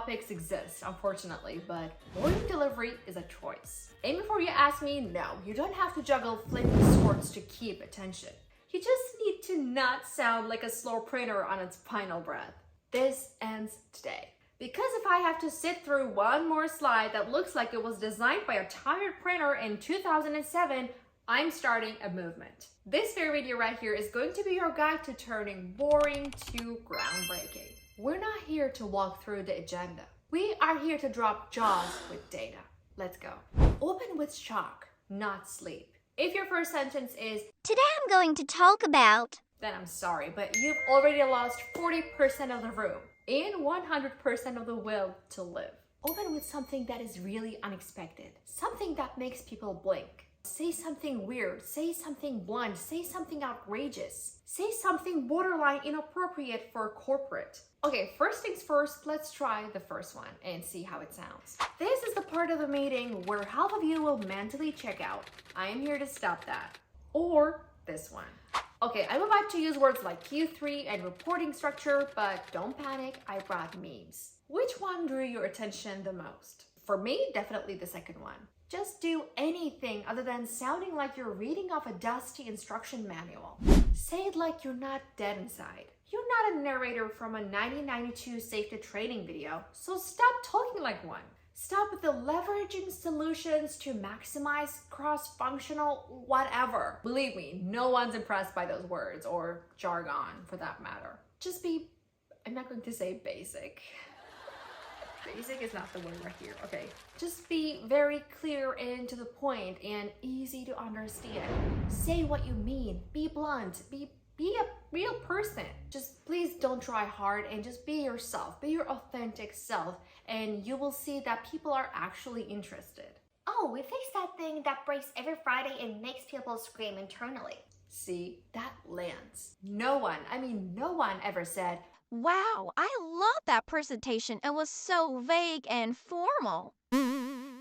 topics exist, unfortunately, but morning delivery is a choice. And before you ask me, no, you don't have to juggle flaming swords to keep attention. You just need to not sound like a slow printer on its final breath. This ends today. Because if I have to sit through one more slide that looks like it was designed by a tired printer in 2007, I'm starting a movement. This very video right here is going to be your guide to turning boring to groundbreaking. We're not here to walk through the agenda. We are here to drop jaws with data. Let's go. Open with shock, not sleep. If your first sentence is, "Today I'm going to talk about," then I'm sorry, but you've already lost 40% of the room and 100% of the will to live. Open with something that is really unexpected, something that makes people blink. Say something weird, say something blunt, say something outrageous, say something borderline inappropriate for corporate. Okay, first things first, let's try the first one and see how it sounds. This is the part of the meeting where half of you will mentally check out. I am here to stop that. Or this one. Okay, I'm about to use words like Q3 and reporting structure, but don't panic, I brought memes. Which one drew your attention the most? For me, definitely the second one. Just do anything other than sounding like you're reading off a dusty instruction manual. Say it like you're not dead inside. You're not a narrator from a 1992 safety training video, so stop talking like one. Stop with the leveraging solutions to maximize cross-functional whatever. Believe me, no one's impressed by those words or jargon for that matter. Just be, I'm not going to say basic. Basic is not the word right here, okay. Just be very clear and to the point and easy to understand. Say what you mean, be blunt, be a real person. Just please don't try hard and just be yourself, be your authentic self, and you will see that people are actually interested. "Oh, we fixed that thing that breaks every Friday and makes people scream internally." See, that lands. No one ever said, "Wow, I love that presentation. It was so vague and formal."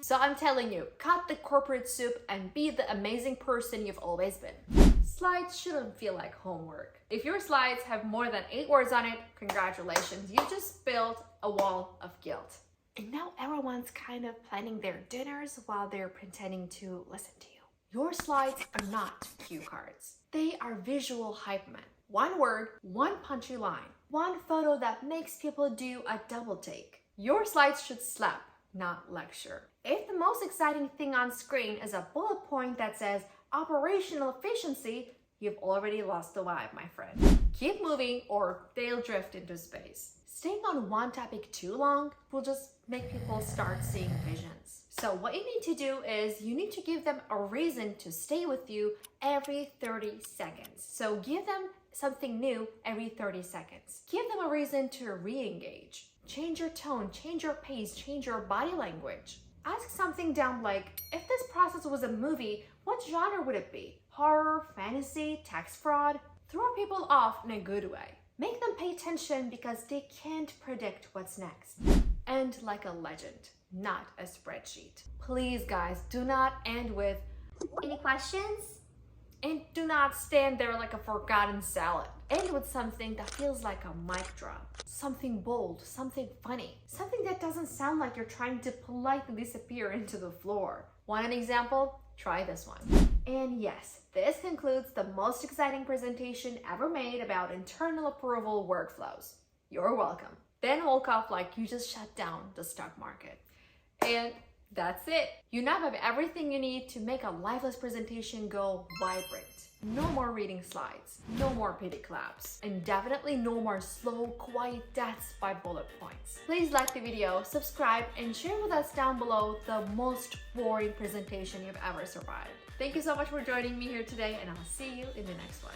so I'm telling you, cut the corporate soup and be the amazing person you've always been. Slides shouldn't feel like homework. If your slides have more than 8 words on it, congratulations, you just built a wall of guilt. And now everyone's kind of planning their dinners while they're pretending to listen to you. Your slides are not cue cards. They are visual hype men. One word, one punchy line, one photo that makes people do a double take. Your slides should slap, not lecture. If the most exciting thing on screen is a bullet point that says operational efficiency, you've already lost the vibe, my friend. Keep moving or they'll drift into space. Staying on one topic too long will just make people start seeing visions. So what you need to do is you need to give them a reason to stay with you every 30 seconds. So give them something new every 30 seconds. Give them a reason to re-engage. Change your tone, change your pace, change your body language. Ask something dumb like, if this process was a movie, what genre would it be? Horror, fantasy, tax fraud? Throw people off in a good way. Make them pay attention because they can't predict what's next. End like a legend, not a spreadsheet. Please guys, do not end with, "Any questions?" and do not stand there like a forgotten salad. End with something that feels like a mic drop. Something bold, something funny, something that doesn't sound like you're trying to politely disappear into the floor. Want an example? Try this one. And yes, this concludes the most exciting presentation ever made about internal approval workflows. You're welcome. Then walk off like you just shut down the stock market. And that's it. You now have everything you need to make a lifeless presentation go vibrant. No more reading slides, no more pity claps, and definitely no more slow, quiet deaths by bullet points. Please like the video, subscribe, and share with us down below the most boring presentation you've ever survived. Thank you so much for joining me here today, and I'll see you in the next one.